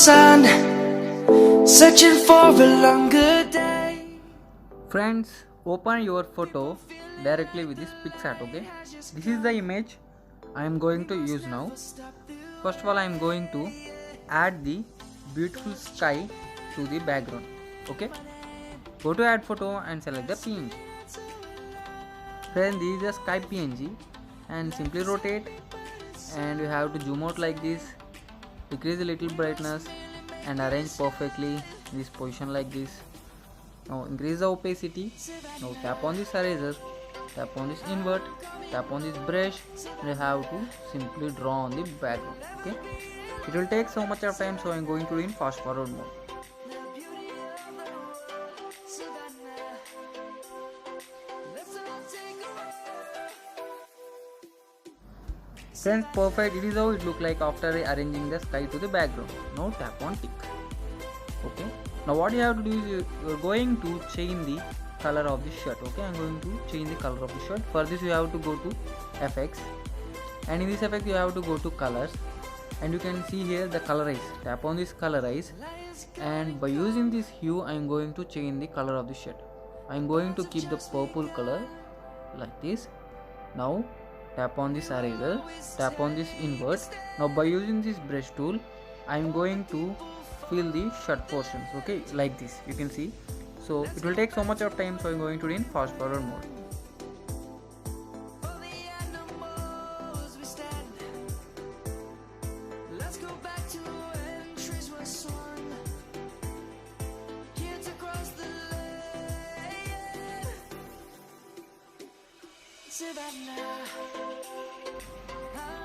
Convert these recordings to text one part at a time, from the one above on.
sun, searching for a longer day. Friends, open your photo directly with this PicsArt, okay? This is the image I am going to use now. First of all, I am going to add the beautiful sky to the background, okay? Go to add photo and select the PNG. Then this is the sky PNG and simply rotate, and you have to zoom out like this, decrease a little brightness and arrange perfectly in this position like this. Now increase the opacity. Now tap on this eraser, tap on this invert, tap on this brush, and you have to simply draw on the background, okay? It will take so much of time, so I am going to do in fast forward mode. Friends, perfect. It is how it look like after arranging the sky to the background. Now tap on tick. Okay. Now what you have to do is you are going to change the color of the shirt. Okay, I am going to change the color of the shirt. For this you have to go to FX, and in this effect you have to go to colors, and you can see here the colorize. Tap on this colorize, and by using this hue I am going to change the color of the shirt. I am going to keep the purple color like this. Now tap on this eraser, tap on this invert. Now by using this brush tool I am going to fill the shirt portions, okay, like this you can see. So it will take so much of time, so I am going to do in fast forward mode.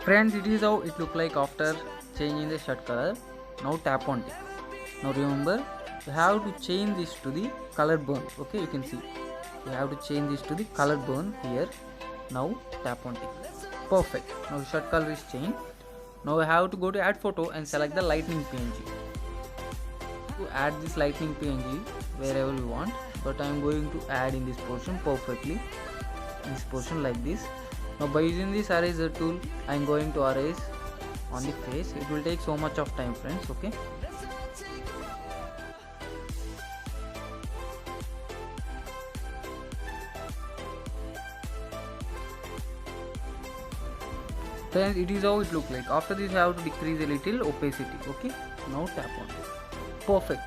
Friends, it is how it look like after changing the shirt color. Now tap on it. Now remember, you have to change this to the color burn, okay, you can see you have to change this to the color burn here. Now tap on it. Perfect. Now shirt color is changed. Now I have to go to add photo and select the lightning PNG. To add this lightning PNG wherever you want, but I am going to add in this portion perfectly, in this portion like this. Now by using this eraser tool I am going to erase on the face. It will take so much of time, friends, okay? Friends, it is how it look like. After this you have to decrease a little opacity, okay? Now tap on it. Perfect.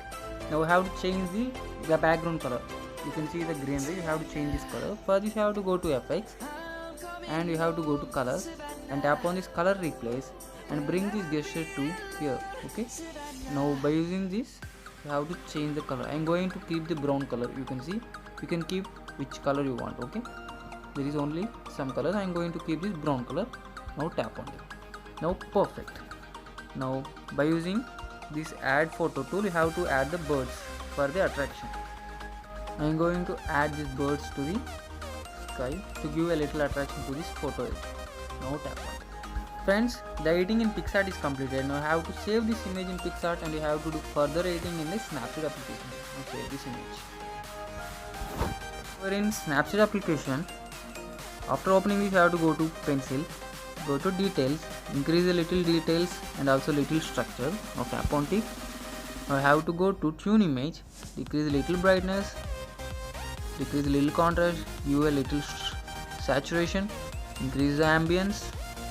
Now we have to change the background color. You can see the greenery, you have to change this color. For this you have to go to FX, and you have to go to color and tap on this color replace and bring this gesture to here, okay? Now by using this you have to change the color. I am going to keep the brown color. You can see you can keep which color you want, okay? There is only some color. I am going to keep this brown color. Now tap on it. Now perfect. Now by using this add photo tool you have to add the birds for the attraction. I am going to add these birds to the sky to give a little attraction to this photo. Now tap on it. Friends, the editing in PicsArt is completed. Now you have to save this image in PicsArt, and you have to do further editing in the Snapseed application. Okay, this image. We're in Snapseed application. After opening this you have to go to pencil, go to details, increase a little details and also little structure. Now tap on it. Now I have to go to tune image, decrease a little brightness, decrease a little contrast, give a little saturation, increase the ambience,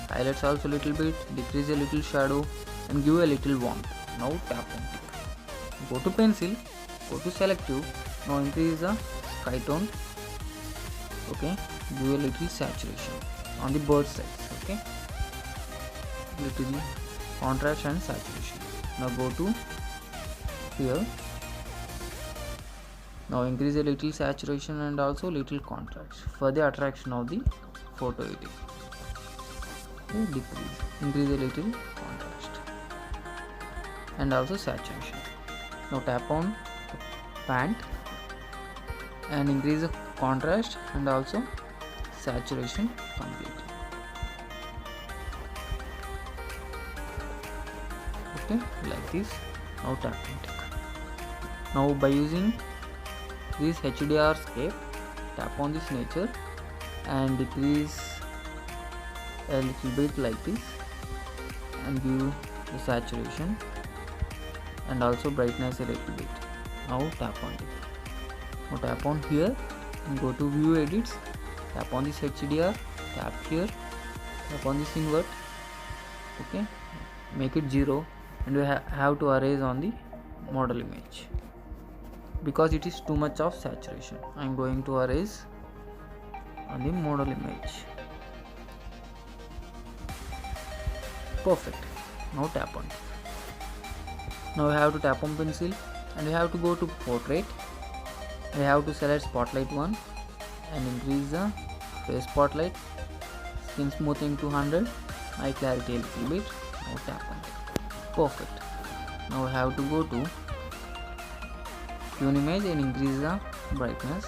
highlights also a little bit, decrease a little shadow and give a little warmth. Now tap on it. Go to pencil, go to selective. Now increase the sky tone, okay, give a little saturation on the bird size, okay, little contrast and saturation. Now go to here. Now increase a little saturation and also little contrast for the attraction of the photo editing. Okay, decrease, increase a little contrast and also saturation. Now tap on the pant and increase the contrast and also saturation completely. Okay, like this. Now tap on tick. Now by using this HDR scape, tap on this nature and decrease a little bit like this and give the saturation and also brightness a little bit. Now tap on it. Now tap on here and go to view edits, tap on this HDR, tap here, tap on this invert, okay, make it 0, and we have to erase on the model image because it is too much of saturation. I am going to erase on the model image. Perfect. Now tap on it. Now we have to tap on pencil and we have to go to portrait. We have to select spotlight 1 and increase the face spotlight, skin smoothing to 100, eye clarity a little bit. Now tap on it. Perfect. Now we have to go to tune image and increase the brightness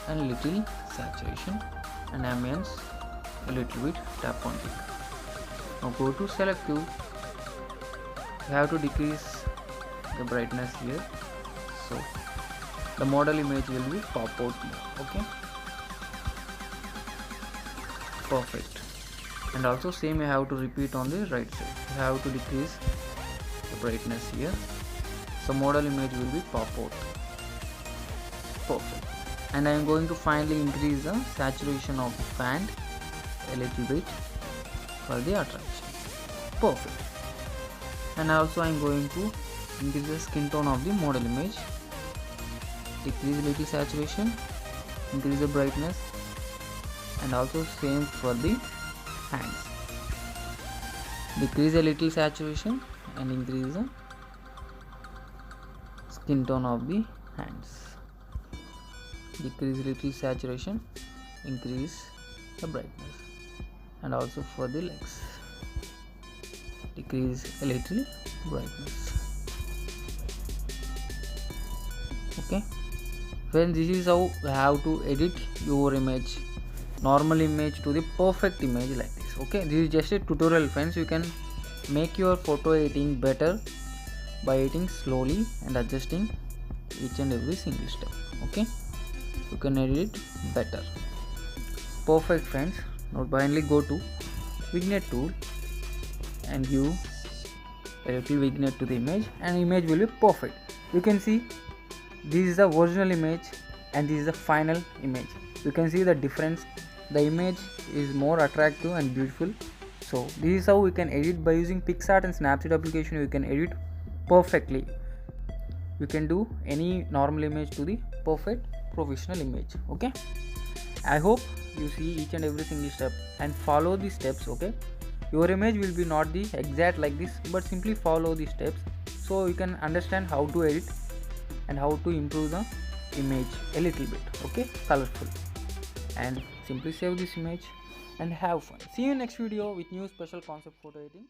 and little saturation and ambience a little bit. Tap on it. Now go to selective. You have to decrease the brightness here, so the model image will be pop out here. Okay, perfect. And also same you have to repeat on the right side. You have to decrease the brightness here, so model image will be pop out. Perfect. And I am going to finally increase the saturation of the fan a little bit for the attraction. Perfect. And also I am going to increase the skin tone of the model image, decrease little saturation, increase the brightness, and also same for the hands. Decrease a little saturation and increase the skin tone of the hands. Decrease little saturation, increase the brightness, and also for the legs. Decrease a little brightness. Okay, friends, this is how you have to edit your image, normal image to the perfect image like this. Okay, this is just a tutorial, friends. You can make your photo editing better by editing slowly and adjusting each and every single step. Okay, you can edit it better. Perfect, friends. Now finally go to vignette tool and give a little vignette to the image, and image will be perfect. You can see this is the original image and this is the final image. You can see the difference. The image is more attractive and beautiful. So this is how we can edit by using PicsArt and Snapseed application. You can edit perfectly. You can do any normal image to the perfect professional image. Okay, I hope you see each and every single step and follow the steps. Okay, your image will be not the exact like this, but simply follow the steps so you can understand how to edit and how to improve the image a little bit. Okay, colorful, and simply save this image and have fun. See you next video with new special concept photo editing.